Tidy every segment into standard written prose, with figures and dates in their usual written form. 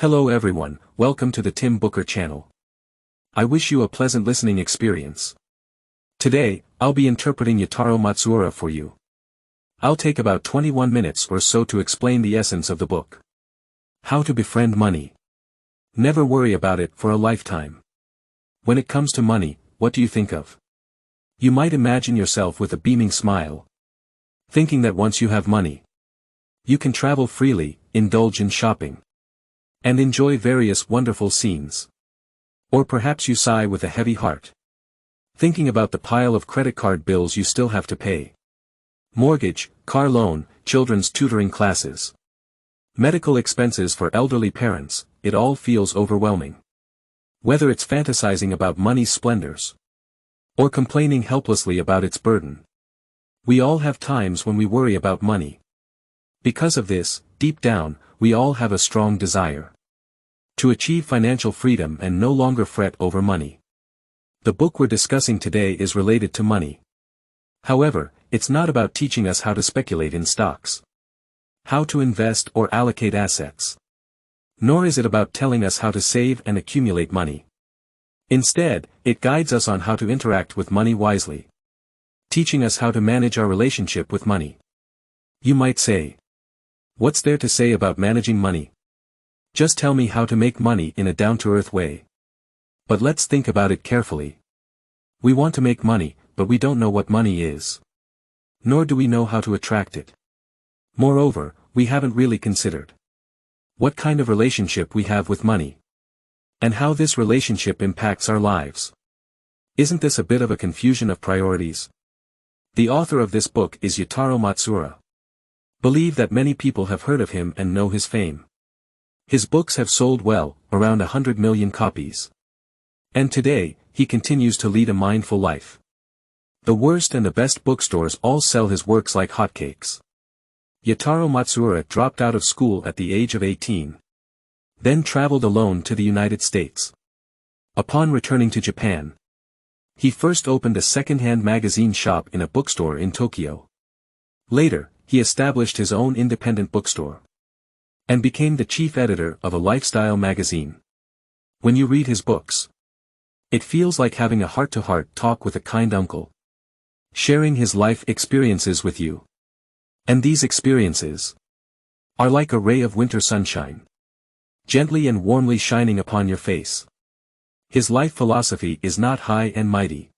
Hello everyone, welcome to the Tim Booker channel. I wish you a pleasant listening experience. Today, I'll be interpreting Yataro Matsuura for you. I'll take about 21 minutes or so to explain the essence of the book. How to befriend money. Never worry about it for a lifetime. When it comes to money, what do you think of? You might imagine yourself with a beaming smile, thinking that once you have money, you can travel freely, indulge in shopping, and enjoy various wonderful scenes. Or perhaps you sigh with a heavy heart, thinking about the pile of credit card bills you still have to pay. Mortgage, car loan, children's tutoring classes, medical expenses for elderly parents, it all feels overwhelming. Whether it's fantasizing about money's splendors, or complaining helplessly about its burden, we all have times when we worry about money. Because of this, deep down, we all have a strong desire to achieve financial freedom and no longer fret over money. The book we're discussing today is related to money. However, it's not about teaching us how to speculate in stocks, how to invest or allocate assets. Nor is it about telling us how to save and accumulate money. Instead, it guides us on how to interact with money wisely, teaching us how to manage our relationship with money. You might say, what's there to say about managing money? Just tell me how to make money in a down-to-earth way. But let's think about it carefully. We want to make money, but we don't know what money is. Nor do we know how to attract it. Moreover, we haven't really considered what kind of relationship we have with money, and how this relationship impacts our lives. Isn't this a bit of a confusion of priorities? The author of this book is Yataro Matsuura. Believe that many people have heard of him and know his fame. His books have sold well, around 100 million copies. And today, he continues to lead a mindful life. The worst and the best bookstores all sell his works like hotcakes. Yataro Matsuura dropped out of school at the age of 18. Then traveled alone to the United States. Upon returning to Japan, he first opened a second-hand magazine shop in a bookstore in Tokyo. Later, he established his own independent bookstore, and became the chief editor of a lifestyle magazine. When you read his books, it feels like having a heart-to-heart talk with a kind uncle, sharing his life experiences with you. And these experiences are like a ray of winter sunshine, gently and warmly shining upon your face. His life philosophy is not high and mighty.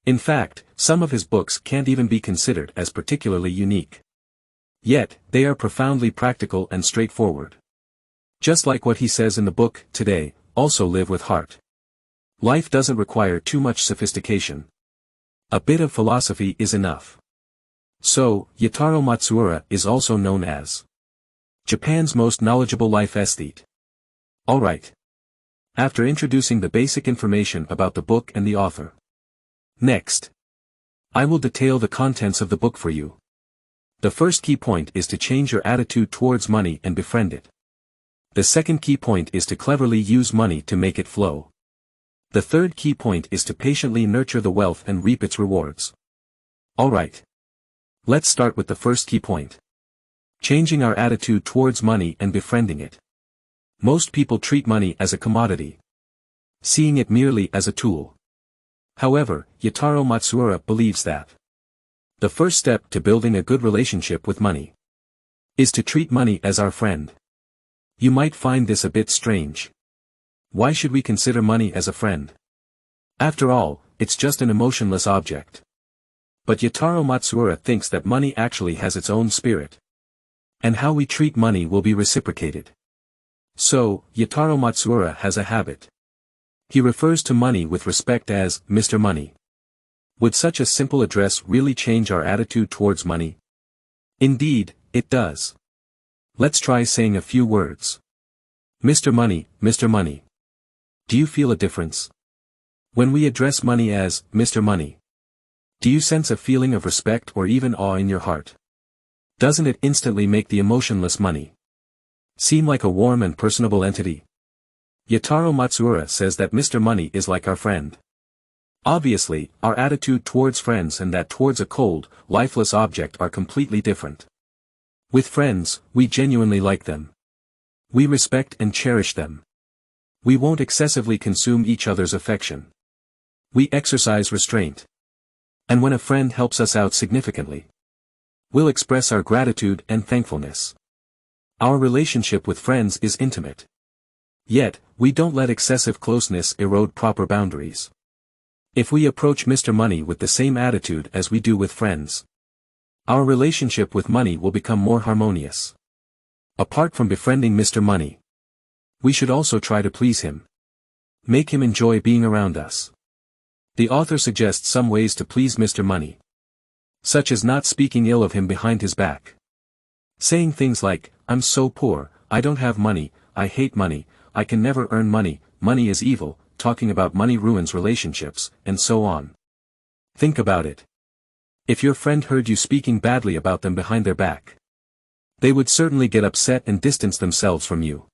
In fact, some of his books can't even be considered as particularly unique. Yet, they are profoundly practical and straightforward. Just like what he says in the book, Today, also live with heart. Life doesn't require too much sophistication. A bit of philosophy is enough. So, Yataro Matsuura is also known as Japan's most knowledgeable life aesthete. Alright. After introducing the basic information about the book and the author, next, I will detail the contents of the book for you. The first key point is to change your attitude towards money and befriend it. The second key point is to cleverly use money to make it flow. The third key point is to patiently nurture the wealth and reap its rewards. Alright. Let's start with the first key point. Changing our attitude towards money and befriending it. Most people treat money as a commodity, seeing it merely as a tool. However, Yataro Matsuura believes that the first step to building a good relationship with money is to treat money as our friend. You might find this a bit strange. Why should we consider money as a friend? After all, it's just an emotionless object. But Yataro Matsuura thinks that money actually has its own spirit, and how we treat money will be reciprocated. So, Yataro Matsuura has a habit. He refers to money with respect as Mr. Money. Would such a simple address really change our attitude towards money? Indeed, it does. Let's try saying a few words. Mr. Money, Mr. Money. Do you feel a difference? When we address money as Mr. Money, do you sense a feeling of respect or even awe in your heart? Doesn't it instantly make the emotionless money seem like a warm and personable entity? Yataro Matsuura says that Mr. Money is like our friend. Obviously, our attitude towards friends and that towards a cold, lifeless object are completely different. With friends, we genuinely like them. We respect and cherish them. We won't excessively consume each other's affection. We exercise restraint. And when a friend helps us out significantly, we'll express our gratitude and thankfulness. Our relationship with friends is intimate. Yet, we don't let excessive closeness erode proper boundaries. If we approach Mr. Money with the same attitude as we do with friends, our relationship with money will become more harmonious. Apart from befriending Mr. Money, we should also try to please him. Make him enjoy being around us. The author suggests some ways to please Mr. Money, such as not speaking ill of him behind his back. Saying things like, "I'm so poor, I don't have money, I hate money, I can never earn money, money is evil," talking about money ruins relationships, and so on. Think about it. If your friend heard you speaking badly about them behind their back, they would certainly get upset and distance themselves from you.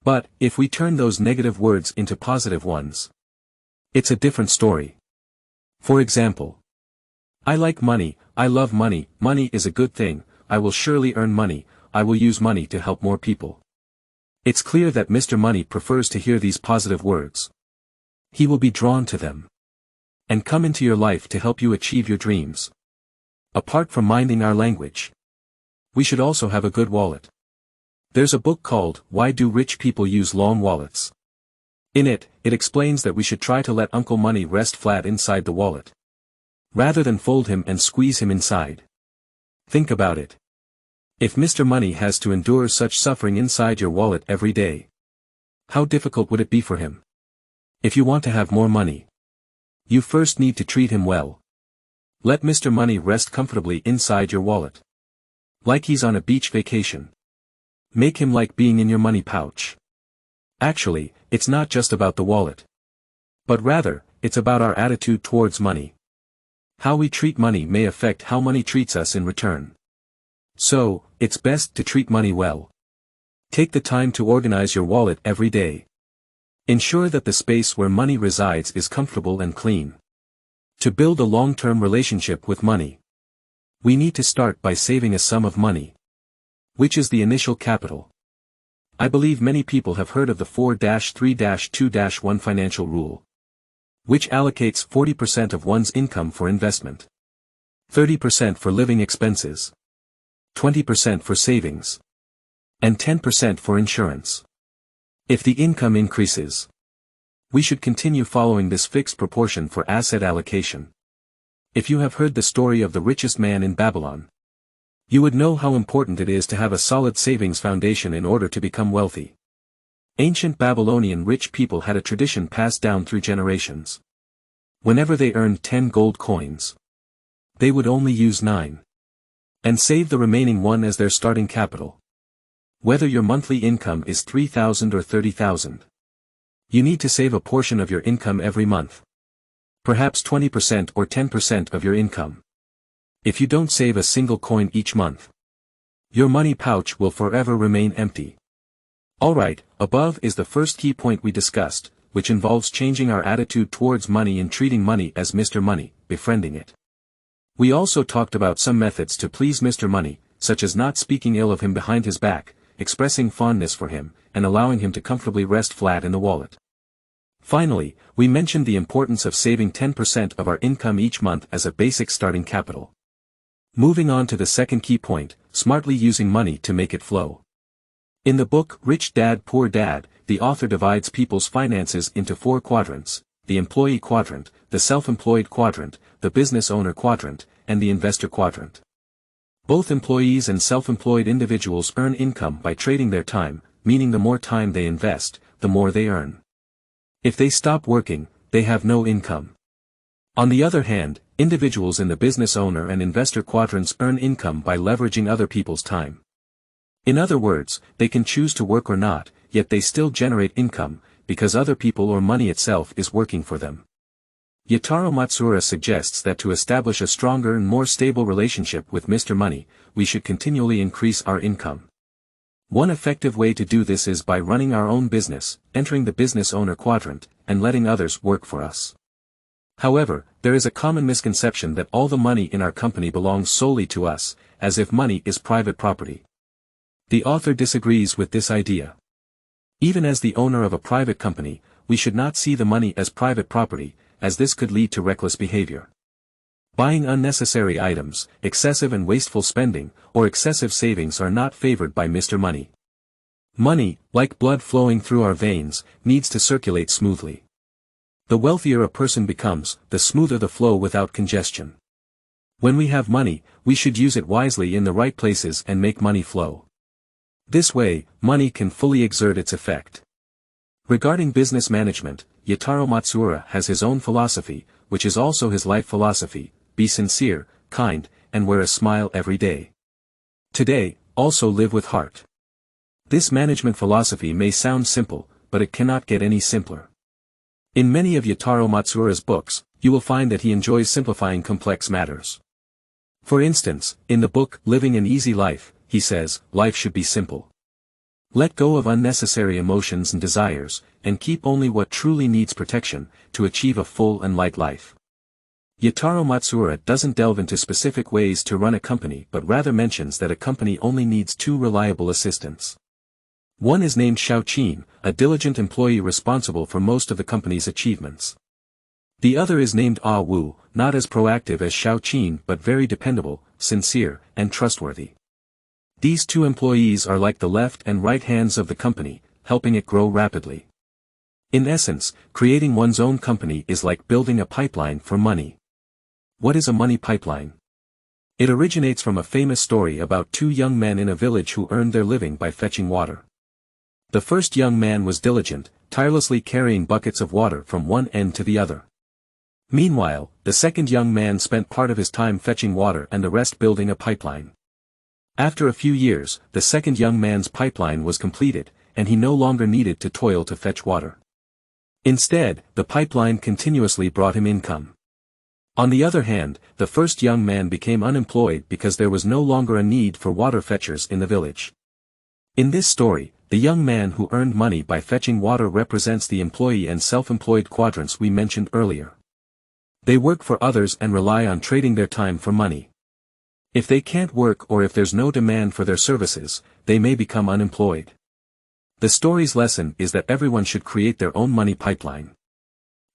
But, if we turn those negative words into positive ones, it's a different story. For example, "I like money, I love money, money is a good thing, I will surely earn money, I will use money to help more people." It's clear that Mr. Money prefers to hear these positive words. He will be drawn to them and come into your life to help you achieve your dreams. Apart from minding our language, we should also have a good wallet. There's a book called "Why Do Rich People Use Long Wallets?" In it explains that we should try to let Uncle Money rest flat inside the wallet, rather than fold him and squeeze him inside. Think about it. If Mr. Money has to endure such suffering inside your wallet every day, how difficult would it be for him? If you want to have more money, you first need to treat him well. Let Mr. Money rest comfortably inside your wallet, like he's on a beach vacation. Make him like being in your money pouch. Actually, it's not just about the wallet, but rather, it's about our attitude towards money. How we treat money may affect how money treats us in return. So, it's best to treat money well. Take the time to organize your wallet every day. Ensure that the space where money resides is comfortable and clean. To build a long-term relationship with money, we need to start by saving a sum of money, which is the initial capital. I believe many people have heard of the 4-3-2-1 financial rule, which allocates 40% of one's income for investment, 30% for living expenses, 20% for savings, and 10% for insurance. If the income increases, we should continue following this fixed proportion for asset allocation. If you have heard the story of the richest man in Babylon, you would know how important it is to have a solid savings foundation in order to become wealthy. Ancient Babylonian rich people had a tradition passed down through generations. Whenever they earned 10 gold coins, they would only use 9. And save the remaining 1 as their starting capital. Whether your monthly income is $3,000 or $30,000, you need to save a portion of your income every month. Perhaps 20% or 10% of your income. If you don't save a single coin each month, your money pouch will forever remain empty. Alright, above is the first key point we discussed, which involves changing our attitude towards money and treating money as Mr. Money, befriending it. We also talked about some methods to please Mr. Money, such as not speaking ill of him behind his back, expressing fondness for him, and allowing him to comfortably rest flat in the wallet. Finally, we mentioned the importance of saving 10% of our income each month as a basic starting capital. Moving on to the second key point, smartly using money to make it flow. In the book Rich Dad Poor Dad, the author divides people's finances into 4 quadrants: the employee quadrant, the self-employed quadrant, the business owner quadrant, and the investor quadrant. Both employees and self-employed individuals earn income by trading their time, meaning the more time they invest, the more they earn. If they stop working, they have no income. On the other hand, individuals in the business owner and investor quadrants earn income by leveraging other people's time. In other words, they can choose to work or not, yet they still generate income, because other people or money itself is working for them. Yataro Matsuura suggests that to establish a stronger and more stable relationship with Mr. Money, we should continually increase our income. One effective way to do this is by running our own business, entering the business owner quadrant, and letting others work for us. However, there is a common misconception that all the money in our company belongs solely to us, as if money is private property. The author disagrees with this idea. Even as the owner of a private company, we should not see the money as private property, as this could lead to reckless behavior. Buying unnecessary items, excessive and wasteful spending, or excessive savings are not favored by Mr. Money. Money, like blood flowing through our veins, needs to circulate smoothly. The wealthier a person becomes, the smoother the flow without congestion. When we have money, we should use it wisely in the right places and make money flow. This way, money can fully exert its effect. Regarding business management, Yataro Matsuura has his own philosophy, which is also his life philosophy: be sincere, kind, and wear a smile every day. Today, also live with heart. This management philosophy may sound simple, but it cannot get any simpler. In many of Yataro Matsuura's books, you will find that he enjoys simplifying complex matters. For instance, in the book Living an Easy Life, he says, life should be simple. Let go of unnecessary emotions and desires, and keep only what truly needs protection, to achieve a full and light life. Yataro Matsuura doesn't delve into specific ways to run a company but rather mentions that a company only needs two reliable assistants. One is named Xiaoqin, a diligent employee responsible for most of the company's achievements. The other is named Ah Wu, not as proactive as Xiaoqin but very dependable, sincere, and trustworthy. These two employees are like the left and right hands of the company, helping it grow rapidly. In essence, creating one's own company is like building a pipeline for money. What is a money pipeline? It originates from a famous story about two young men in a village who earned their living by fetching water. The first young man was diligent, tirelessly carrying buckets of water from one end to the other. Meanwhile, the second young man spent part of his time fetching water and the rest building a pipeline. After a few years, the second young man's pipeline was completed, and he no longer needed to toil to fetch water. Instead, the pipeline continuously brought him income. On the other hand, the first young man became unemployed because there was no longer a need for water fetchers in the village. In this story, the young man who earned money by fetching water represents the employee and self-employed quadrants we mentioned earlier. They work for others and rely on trading their time for money. If they can't work or if there's no demand for their services, they may become unemployed. The story's lesson is that everyone should create their own money pipeline.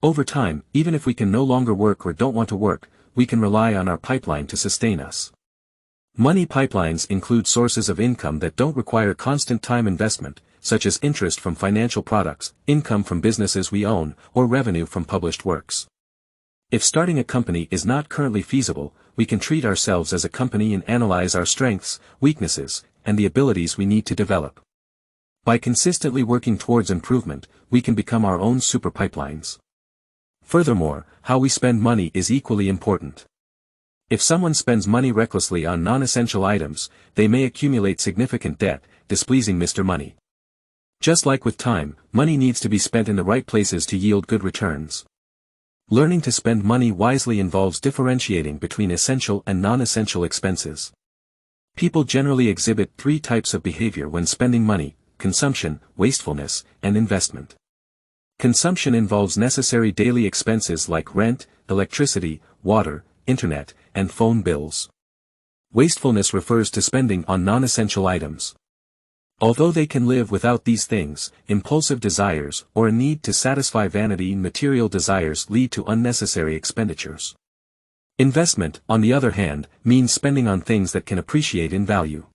Over time, even if we can no longer work or don't want to work, we can rely on our pipeline to sustain us. Money pipelines include sources of income that don't require constant time investment, such as interest from financial products, income from businesses we own, or revenue from published works. If starting a company is not currently feasible, we can treat ourselves as a company and analyze our strengths, weaknesses, and the abilities we need to develop. By consistently working towards improvement, we can become our own super pipelines. Furthermore, how we spend money is equally important. If someone spends money recklessly on non-essential items, they may accumulate significant debt, displeasing Mr. Money. Just like with time, money needs to be spent in the right places to yield good returns. Learning to spend money wisely involves differentiating between essential and non-essential expenses. People generally exhibit three types of behavior when spending money: consumption, wastefulness, and investment. Consumption involves necessary daily expenses like rent, electricity, water, internet, and phone bills. Wastefulness refers to spending on non-essential items. Although they can live without these things, impulsive desires or a need to satisfy vanity and material desires lead to unnecessary expenditures. Investment, on the other hand, means spending on things that can appreciate in value.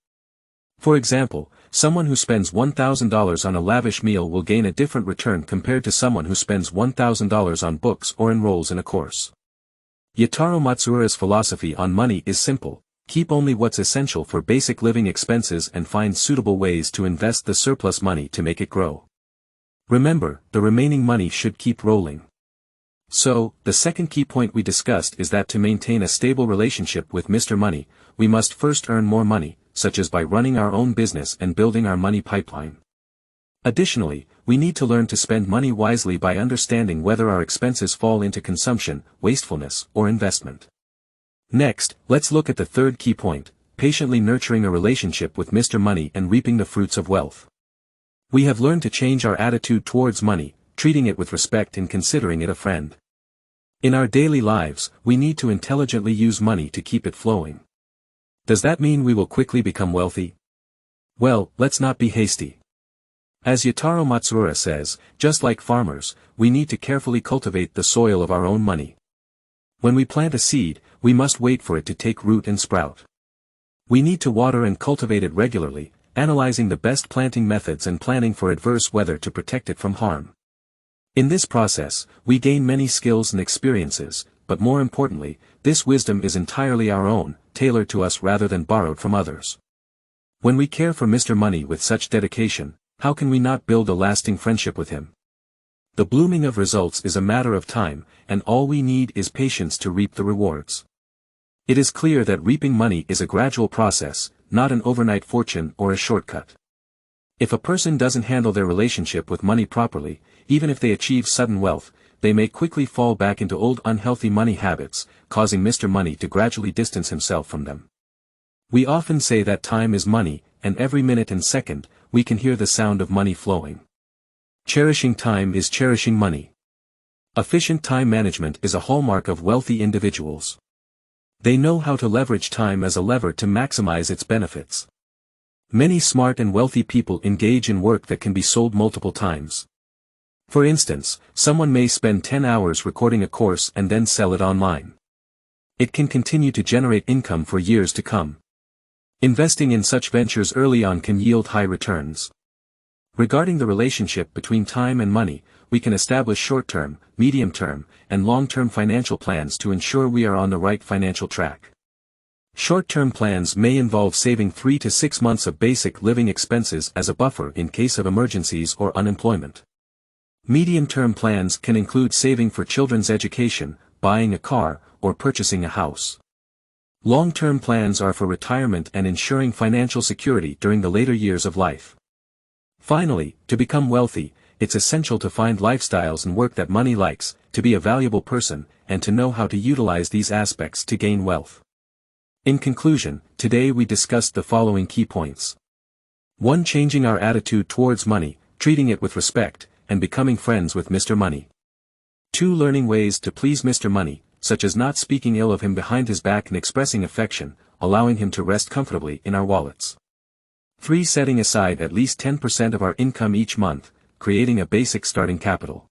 For example, someone who spends $1,000 on a lavish meal will gain a different return compared to someone who spends $1,000 on books or enrolls in a course. Yataro Matsuura's philosophy on money is simple: keep only what's essential for basic living expenses and find suitable ways to invest the surplus money to make it grow. Remember, the remaining money should keep rolling. So, the second key point we discussed is that to maintain a stable relationship with Mr. Money, we must first earn more money, such as by running our own business and building our money pipeline. Additionally, we need to learn to spend money wisely by understanding whether our expenses fall into consumption, wastefulness, or investment. Next, let's look at the third key point: patiently nurturing a relationship with Mr. Money and reaping the fruits of wealth. We have learned to change our attitude towards money, treating it with respect and considering it a friend. In our daily lives, we need to intelligently use money to keep it flowing. Does that mean we will quickly become wealthy? Well, let's not be hasty. As Yotaro Matsuura says, just like farmers, we need to carefully cultivate the soil of our own money. When we plant a seed, we must wait for it to take root and sprout. We need to water and cultivate it regularly, analyzing the best planting methods and planning for adverse weather to protect it from harm. In this process, we gain many skills and experiences, but more importantly, this wisdom is entirely our own, tailored to us rather than borrowed from others. When we care for Mr. Money with such dedication, how can we not build a lasting friendship with him? The blooming of results is a matter of time, and all we need is patience to reap the rewards. It is clear that reaping money is a gradual process, not an overnight fortune or a shortcut. If a person doesn't handle their relationship with money properly, even if they achieve sudden wealth, they may quickly fall back into old unhealthy money habits, causing Mr. Money to gradually distance himself from them. We often say that time is money, and every minute and second, we can hear the sound of money flowing. Cherishing time is cherishing money. Efficient time management is a hallmark of wealthy individuals. They know how to leverage time as a lever to maximize its benefits. Many smart and wealthy people engage in work that can be sold multiple times. For instance, someone may spend 10 hours recording a course and then sell it online. It can continue to generate income for years to come. Investing in such ventures early on can yield high returns. Regarding the relationship between time and money, we can establish short-term, medium-term, and long-term financial plans to ensure we are on the right financial track. Short-term plans may involve saving 3 to 6 months of basic living expenses as a buffer in case of emergencies or unemployment. Medium-term plans can include saving for children's education, buying a car, or purchasing a house. Long-term plans are for retirement and ensuring financial security during the later years of life. Finally, to become wealthy, it's essential to find lifestyles and work that money likes, to be a valuable person, and to know how to utilize these aspects to gain wealth. In conclusion, today we discussed the following key points. 1. Changing our attitude towards money, treating it with respect, and becoming friends with Mr. Money. 2. Learning ways to please Mr. Money, such as not speaking ill of him behind his back and expressing affection, allowing him to rest comfortably in our wallets. 3. Setting aside at least 10% of our income each month, creating a basic starting capital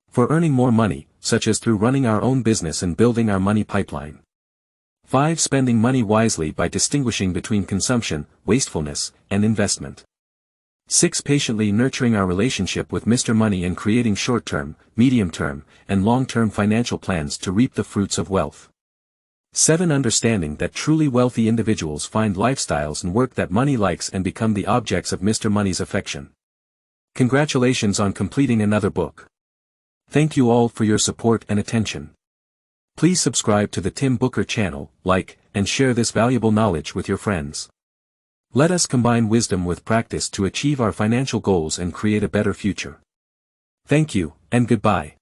for earning more money, such as through running our own business and building our money pipeline. 5. Spending money wisely by distinguishing between consumption, wastefulness, and investment. 6. Patiently nurturing our relationship with Mr. Money and creating short-term, medium-term, and long-term financial plans to reap the fruits of wealth. 7. Understanding that truly wealthy individuals find lifestyles and work that money likes and become the objects of Mr. Money's affection. Congratulations on completing another book. Thank you all for your support and attention. Please subscribe to the Tim Booker channel, like, and share this valuable knowledge with your friends. Let us combine wisdom with practice to achieve our financial goals and create a better future. Thank you, and goodbye.